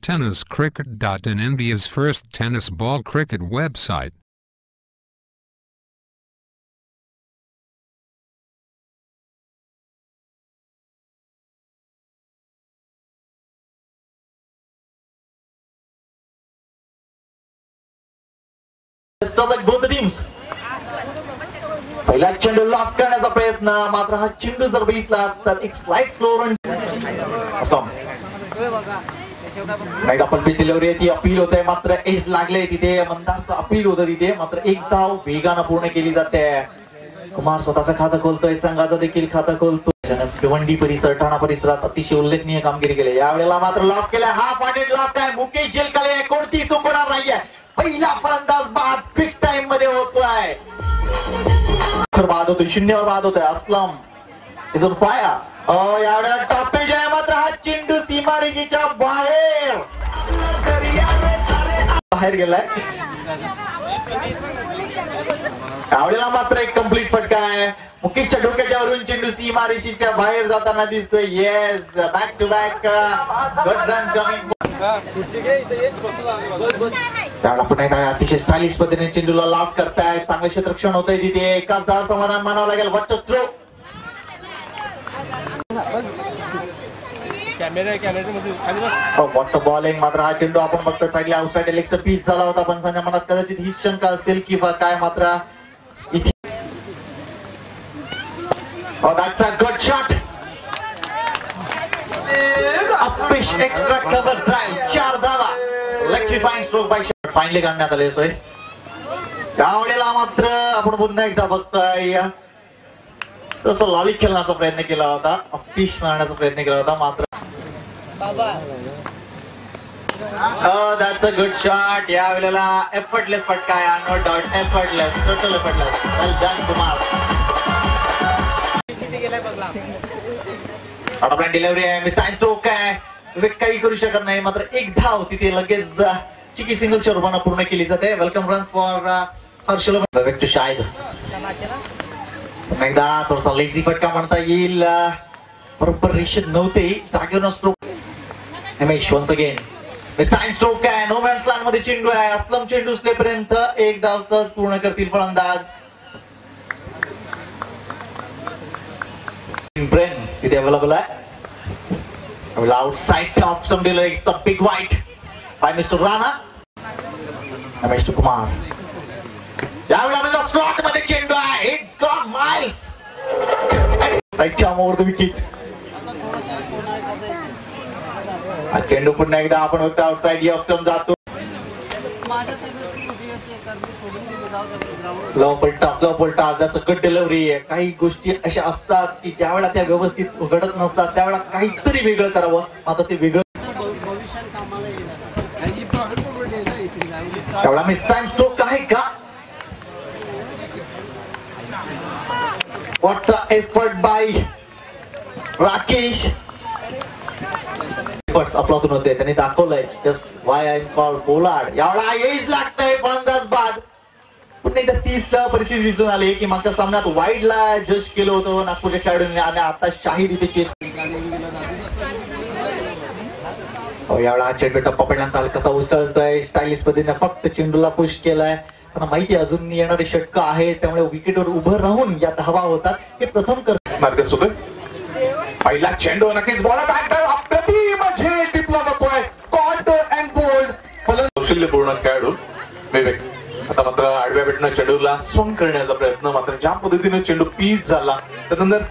TennisCricket.in, India's first tennis ball cricket website. Like both the teams. पहिला चेंडू lock करण्याचा प्रयत्न, मात्र हा चेंडू जर बघितला तर एक स्लाइड स्लो रन नाही. आपण पिच डिलिव्हरी आहे ती अपील होते, मात्र एज लागले तिथे. मंदारचं अपील होतं तिथे, मात्र एक धाव वेगानं पूर्ण केली जाते. कुमार स्वतःचं खातं खोलतोय, संघाचं देखील खातं खोलतोय. भिवंडी परिसर, ठाणा परिसरात अतिशय उल्लेखनीय कामगिरी केली. यावेळेला मात्र लॉक केलाय, हा पॉइंटेड लॉक आहे. मुकेश जेलकाले कोणती चुकणार नाहीये. पहिला फलंदाज बाद बिग टाइम मध्ये होतोय. बाद होतोय, 0 बाद होतोय. Aslam is on fire. यावेळेला टॉपेज आहे, मात्र हा चेंडू सीमारेषेच्या बाहेर गेलाय. यावेळेला मात्र एक कंप्लीट फटका आहे. मुकेशच्या डोक्याच्या वरून चेंडू सीमारेषेच्या बाहेर जाताना दिसतोय. Yes, back to back good run coming. त्याला पुन्हा एकदा अतिशय स्टायलिश पद्धतीने चेंडूला लॉक करतायत. चांगलं क्षेत्ररक्षण होतंय तिथे. एकाच धाव समाधान मानावं लागेल. What throw. What bowling. मात्र हा चेंडू आपण बघतो साईडला आउटसाइड लेगचा पीच झाला होता, पण संजय मनात कदाचित ही शंका असेल किंवा काय. मात्र इथे that's a good shot. अपिश एक्स्ट्रा कव्हर ड्राइव्ह, 4 धावा. Electrifying stroke by shot finally काढण्यात आले. सोय त्यावेळेला मात्र आपण पुन्हा एकदा बघतोय तसं लॉली खेळण्याचा प्रयत्न केला होता, अपिश मारण्याचा प्रयत्न केला होता. मात्र that's a good shot. यावेळेला एफर्टलेस फटका आहे. No doubt effortless, total effortless. Well done Kumar. आपला डिलिव्हरी आहे, मिस्टर स्ट्रोक आहे, विकेट काही करू शकत नाही. मात्र एक धाव तिथे लगेच चिकी सिंगलच्या रूपाने पूर्ण केली जाते. Welcome runs for Harshal to Shahid. एकदा थोडासा लेझी फटका म्हणता येईल. बरोबर रेषेत नव्हते, जागेवर stroke. Ramesh once again mister stroke आहे. नो मॅन्स लँड मध्ये चेंडू आहे. असलम चेंडू उचलेपर्यंत एक धाव सहज पूर्ण करतील फलंदाज. ब्रेन इथे अवेलेबल आहे. Outside top some deluxe the big wide by mister Rana. Ramesh to Kumar. यावेळेला स्लॉट मध्ये चेंडू आहे. इट्स गॉन माइल्स राईटच्या ओव्हर द विकेट. हा चेंडू पुन्हा एकदा आपण फक्त आउटसाइड ऑप्शन जातो. लो पलटा जसं गुड डिलिव्हरी आहे. काही गोष्टी अशा असतात की ज्या वेळेला त्या व्यवस्थित घडत नसतात, त्यावेळेला काहीतरी वेगळं करावं. आता ते वेगळं एवढा मिस टाइम स्ट्रोक आहे का. What the effort by Rakesh. आपलातून होते, त्यांनी दाखवलंय just why I call Pollard. यावेळेला एज लागतंय फलंदाज बाद. पुन्हा एकदा 30 परिस्थिती दिसून आली की मागच्या सामन्यात वाईडला जज केलं होतं नागपूरच्या खेळाडूंनी, आणि आता शाहिद इथे चेस. यावेळेला हा चेंडू टप्पा पडल्यानंतर कसा उसळतोय. स्टायलिश पद्धतीने फक्त चेंडूला पुश केलाय. पण माहिती अजून येणारे षटक आहे, त्यामुळे विकेटवर उभं राहून या धावा होतात. हे प्रथम मार्ग सुख. पहिला चेंडू नक्कीच बॉल अप्रतिम झेल टिपला जातोय. कॉट अँड बोल्ड कौशल्यपूर्ण खेळाडू विवेक. आता मात्र आडव्या बेटनं चेंडूला स्वंग करण्याचा प्रयत्न, मात्र ज्या पद्धतीने चेंडू पीच झाला त्यानंतर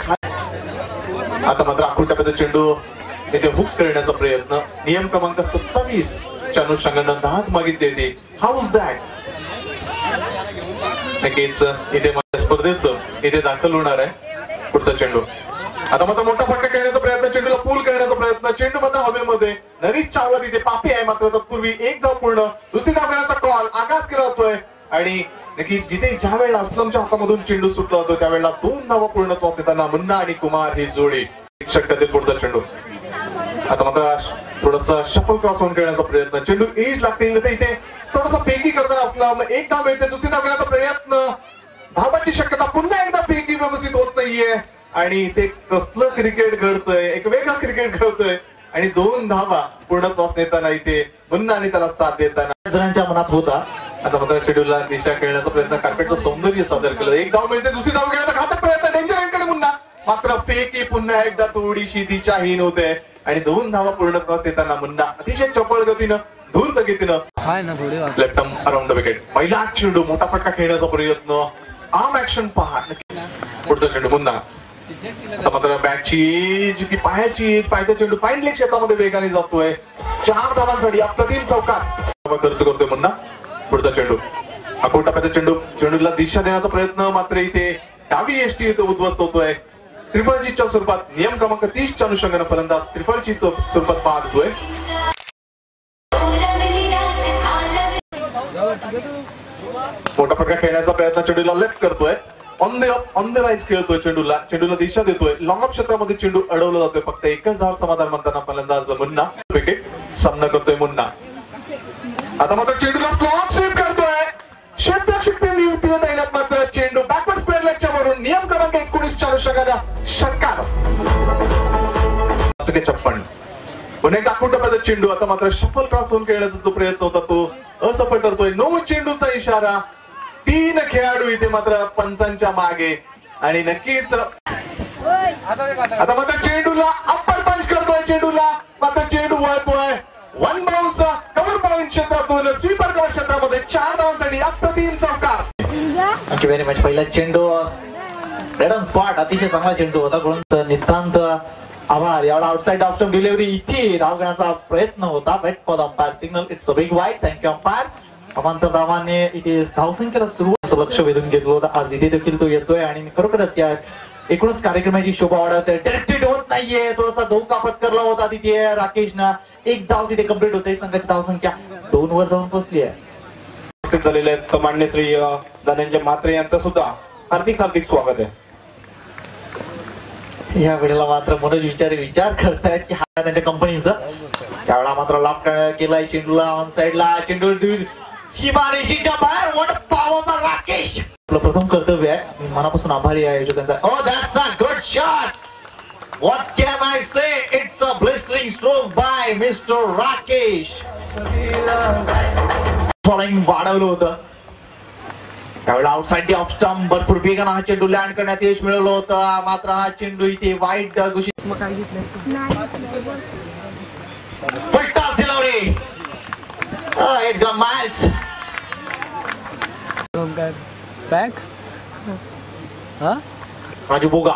आता मात्र आखूड टप्प्यात चेंडू इथे हुक करण्याचा प्रयत्न. नियम क्रमांक 27 च्या अनुषंगाने धाक मागितली होती. How is that. नक्कीच इथे स्पर्धेचं इथे दाखल होणार आहे पुढचा चेंडू. आता मात्र मोठा फटका खेळण्याचा प्रयत्न, चेंडूला पूल करण्याचा प्रयत्न. चेंडू मात्र हवेमध्ये. नरीश चावला तिथे पापी आहे, मात्र तत्पूर्वी एक धाव पूर्ण. दुसरी धाव घेण्याचा कॉल आघात केला जातोय. आणि नक्की जिथे ज्या वेळेला असलमच्या हातामधून चेंडू सुटला होतो त्यावेळेला 2 धावा पूर्ण होताना मुन्ना आणि कुमार ही जोडी. षटकातील पुढचा चेंडू. आता मात्र थोडासा शफल क्रॉस होऊन खेळण्याचा प्रयत्न. चेंडू एज लागते इथे थोडासा फेकी करताना असला. एक धाव मिळते. दुसरी धाव घेण्याचा प्रयत्न. धावाची शक्यता. पुन्हा एकदा फेकी व्यवस्थित होत नाहीये. आणि ते कसलं क्रिकेट घडतंय, एक वेगळं क्रिकेट घडतंय. आणि 2 धावा पूर्णत्वास नेताना इथे मुन्ना आणि त्याला साथ देताना जणांच्या मनात होता. आता मात्र चेंडूला दिशा खेळण्याचा प्रयत्न, कार्पेटचं सौंदर्य सादर केलं. एक धाव मिळते, दुसरी धाव घेण्याचा घातक प्रयत्न, डेंजर एंडकडे मुन्ना, मात्र फेकी पुन्हा एकदा थोडीशी दिशाहीन होते आणि 2 धावा पूर्णत्वास येताना मुन्ना अतिशय चपळ गतीनं धूर्त गतीनं left arm around the wicket. पहिला चेंडू, मोठा फटका खेळण्याचा प्रयत्न, आर्म ऍक्शन पहा. पुढचा चेंडू मुन्ना, आता मात्र बॅटची जी की पायाचा चेंडू फाईन लेग क्षेत्रामध्ये वेगाने जातोय. 4 धावांसाठी अप्रतिम चौकार खर्च करतोय मुन्ना. पुढचा चेंडू, अकोट टप्प्याचा चेंडू, चेंडूला दिशा देण्याचा प्रयत्न, मात्र इथे डावी एसटी इथे उद्ध्वस्त होतोय. ट्रिपल चीटच्या स्वरूपात, नियम क्रमांक 30 च्या अनुषंगाने फलंदाज ट्रिपल चीट स्वरूपात बाद होतोय. मोठा फटका खेळण्याचा प्रयत्न, चेंडूला लेफ्ट करतोय. ऑन द राईज खेळतोय, चेंडूला दिशा देतोय. लॉंग ऑफ क्षेत्रामध्ये चेंडू अडवला जातोय. फक्त एकच धाव समाधान म्हणताना फलंदाज मुन्ना विकेट सामना करतोय मुन्ना. आता मात्र चेंडूला स्लॉट स्वीप करतोय. क्षेत्ररक्षक नियुक्तीला तैनात, मात्र चेंडू बॅकवर्ड स्क्वेअर लेगच्या वरून नियम क्रमांक 19 च्या अनुषंगाने षटकार. 56 पुन्हा एकदा अकोट टप्प्याचा चेंडू, आता मात्र शफल क्रॉस होऊन खेळण्याचा जो प्रयत्न होता तो असफल ठरतोय. नो चेंडूचा इशारा. 3 खेळाडू इथे मात्र पंचांच्या मागे आणि नक्कीच आता मात्र चेंडूला अप्पर पंच करतोय. चेंडूला मात्र चेंडू वळतोय. 1 बाउन्स कव्हर पॉइंट क्षेत्रातून स्वीपर कव्हर क्षेत्रामध्ये 4 धावांसाठी अप्रतिम चौकार. Thank you very much. पहिला चेंडू रेड ऑन स्पॉट, अतिशय चांगला चेंडू होता. म्हणून नितांत आभार. एवढा आउटसाइड ऑफ स्टंप डिलिव्हरी इथे धाव घेण्याचा प्रयत्न होता. Wait for the umpire signal. It's a big wide. Thank you umpire. अमांतर धावाने इथे धावसंख्येला सुरुवात लक्ष वेधून घेतलं होतं. आज इथे देखील तो येतोय आणि खरोखरच या एकूणच कार्यक्रमाची शोभा वाढवतोय. डायरेक्टेड होत नाहीये, थोडासा धोका पत्करला होता तिथे राकेशना. 1 धाव तिथे कंप्लीट होते. संघाची धावसंख्या 2 वर जाऊन पोहोचली आहे. उपस्थित झालेले आहेत मान्य श्री धनंजय म्हात्रे यांचं सुद्धा हार्दिक स्वागत आहे. या वेळेला मात्र मनोज विचार करतायत की हा त्यांच्या कंपनीचा. त्यावेळेला मात्र लॉक केलाय चेंडूला ऑन साइडला. चेंडू सीमारेषेच्या बाहेर. What power Rakesh. आपलं प्रथम कर्तव्य आहे. मी मनापासून आभारी आहे आयोजकांचा. Oh, that's a good shot. What can I say? It's a blistering stroke by Mr. Rakesh. Following वाढवलं होतं. त्यावेळेला आउटसाइड ऑफ स्टंप भरपूर वेगानं हा चेंडू लँड करण्यात यश मिळवलं होतं. मात्र हा चेंडू इथे वाईट घोषित. Full toss delivery. It's gone miles. Back Raju Boga.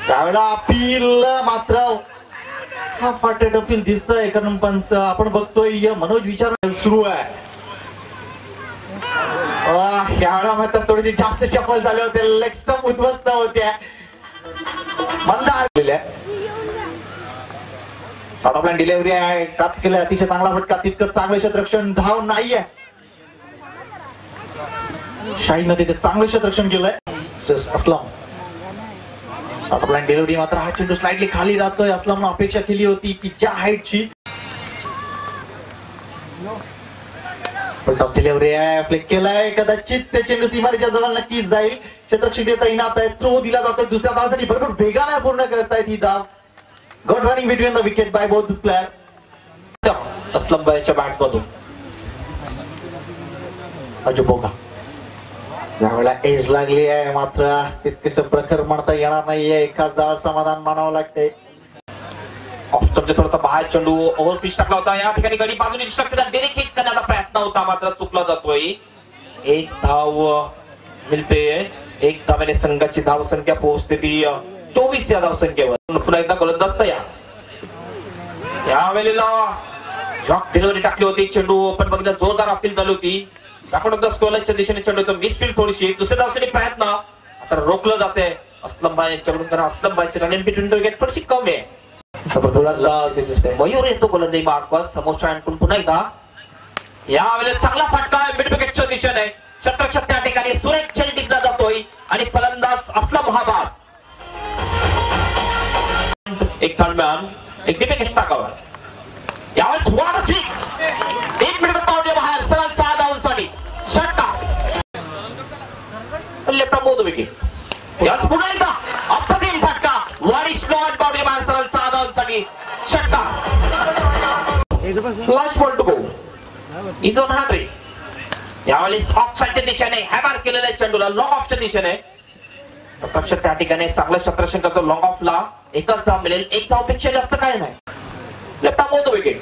त्यावेळेला अपील मात्र हा फाटेट अपील दिसतंय. कारण पण आपण बघतोय मनोज विचार सुरू आहे. यावेळेला मात्र थोडेसे जास्त सफल झाले होते. लेग स्टंप उद्ध्वस्त होत्या. आपल्या डिलिव्हरी आहे. काप केलं अतिशय चांगला फटका. तितकं चांगलं क्षेत्ररक्षण. धाव नाहीये. शाहीनं तिथे चांगलं क्षेत्ररक्षण केलंय. असलम आपल्या डिलिव्हरी मात्र हा चेंडू स्लाइडली खाली राहतोय. असलमनं अपेक्षा केली होती की ज्या हाईटची डिलिव्हरी आहे. फ्लिक केलाय. कदाचित ते चेंडू सीमारेच्या जवळ नक्कीच जाईल. क्षेत्ररक्षक देता येणार आहे. थ्रो दिला जातोय. दुसऱ्या धावासाठी भरपूर वेगाने पूर्ण करतायत ही धाव. Good running between the wicket by both this player. Aslam बायच्या बॅट मधून राजू बोगा. यावेळेला एज लागली आहे. मात्र तितकेस प्रखर म्हणता येणार नाहीये. एकाच जाळ समाधान मानावं लागते. ऑफस्टंपचा थोडासा बाहेर चेंडू ओव्हर पिच टाकला होता. या ठिकाणी गडी बाजूने डायरेक्ट हिट करण्याचा प्रयत्न होता, मात्र चुकला जातोय. 1 धाव मिळते. 1 धावेने संघाची धावसंख्या पोहोचते ती 24 या धावसंख्येवर. पुन्हा एकदा गोलंदाज तयार. यावेळेला लॉक डिलिव्हरी टाकली होती. चेंडू पण बघितलं जोरदार अपील झाली होती. दाखवून स्कोअरच्या दिशेने चेंडू होतो. मिसफील्ड थोडीशी. दुसऱ्या धावसाठी प्रयत्न आता रोखलं जाते असलम भाई यांच्याकडून. कारण असलम भाईची रनिंग बिटवीन विकेट थोडीशी कमी आहे. मयूर येतो गोलंदाजी मार्कवर. समोरच्या आणखून पुन्हा एकदा यावेळेला चांगला फटका मिड विकेटच्या दिशेने. क्षेत्ररक्षक त्या ठिकाणी सुरेख चेंडू टिकला जातोय आणि फलंदाज असलम हा बाद. एक थर्डमॅन एक डिफेक्ट टाकावर. यावेळेस वार फ्लिक 1 मिनिट पावले बाहेर. सरळ 6 धावांसाठी षटकार. लेफ्ट मोद विकेट. यावेळेस पुन्हा एकदा अप्रतिम फटका. वारी स्लॉट पावले बाहेर. सरळ 6 धावांसाठी षटकार. Last ball to go is on 100. यावेळेस ऑफ साइडच्या दिशेने हॅमर केलेल्या चेंडूला लॉंग ऑफच्या दिशेने प्रक्षक त्या ठिकाणी चांगलं क्षेत्ररक्षण करतो. लॉंग ऑफला एकच धाव मिळेल. एक धावपेक्षा जास्त काय नाही. लेफ्ट आर्म होतो विकेट.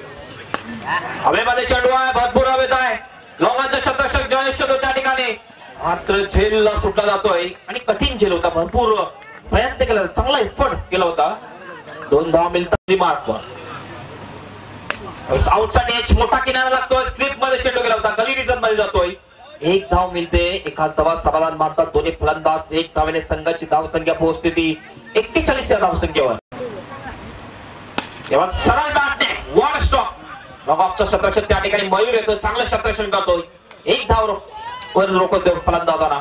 हवेमध्ये चेंडू आहे. भरपूर हवेत आहे. लॉंगाचा क्षेत्ररक्षक जयेश शोधतो त्या ठिकाणी. मात्र झेलला सुटला जातोय आणि कठीण झेल होता. भरपूर प्रयत्न केला. चांगला एफर्ट केला होता. 2 धाव मिळतात मार्कवर. आउटसाइड एच मोठा किनारा लागतोय. स्लिप मध्ये चेंडू गेला होता. गली रिजन मध्ये जातोय. 1 धाव मिळते. एकाच धावात समाधान मारतात दोन्ही फलंदाज. 1 धावेने संघाची धावसंख्या पोहोचते ती 41 या धावसंख्येवर. तेव्हा सरळ बॅटने वर स्टॉप. नवाबचा क्षेत्ररक्षक त्या ठिकाणी मयूर येतो. चांगलं क्षेत्ररक्षण करतोय. 1 धाव वर रोखत देऊन फलंदाजांना.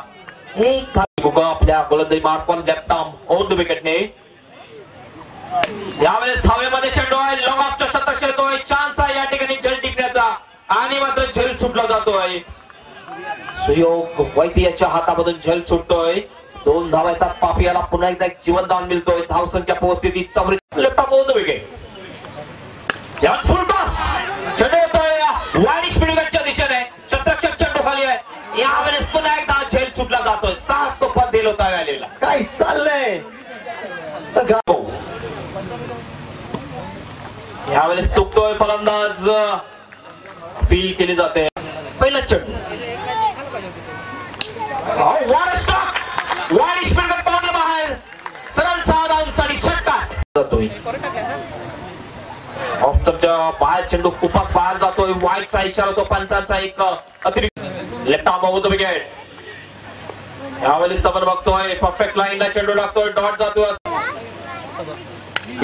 1 धाव आपल्या गोलंदाजी मार्कवर लेफ्ट आर्म ऑन द विकेटने. यावेळेस हवेमध्ये चेंडू आहे. लॉंग ऑफचा क्षेत्ररक्षक येतोय. चान्स आहे या ठिकाणी झेल टिकण्याचा आणि मात्र झेल सुटला जातोय. सुयोग वैद्याच्या हातामधून झेल सुटतोय. 2 धावा येतात. पापियाला पुन्हा एकदा एक जीवनदान मिळतोय. धावसंख्या पोहोचते ती 44. Left arm on the wicket. यावेळेस फुल टॉस चेंडू येतोय वाईड स्पीडच्या दिशेने. क्षेत्ररक्षक चेंडू खाली आहे. यावेळेस पुन्हा एकदा झेल सुटला जातोय. 6 सोपा झेल होता व्हॅलीला. काय चाललंय. यावेळेस चुकतोय फलंदाज. फील केली जाते. पहिला चेंडू वाईड स्टॉक. वाईड स्पीड पावलं बाहेर. सरळ 6 धावांसाठी षटकार जातोय. ऑफच्या बाहेर चेंडू खूपच बाहेर जातोय. वाईडचा इशारा होतो पंचांचा. एक अतिरिक्त लेफ्ट आर्म होतो विकेट. यावेळेस समोर बघतोय. परफेक्ट लाईनला चेंडू लागतोय. डॉट जातोय.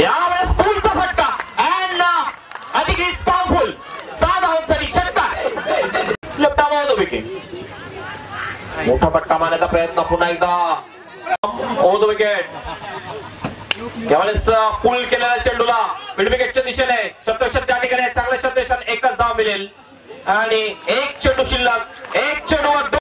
यावेळेस फुलचा फटका अँड अधिक पॉवरफुल. 6 धावांसाठी षटकार. लेफ्ट आर्म होतो विकेट. मोठा फटका मारण्याचा प्रयत्न पुन्हा एकदा होतो विकेट. यावेळेस पुल केलेल्या चेंडूला मिड विकेटच्या दिशेने क्षेत्ररक्षक त्या ठिकाणी चांगलं क्षेत्ररक्षण. एकच धाव मिळेल आणि 1 चेंडू शिल्लक. 1 चेंडूवर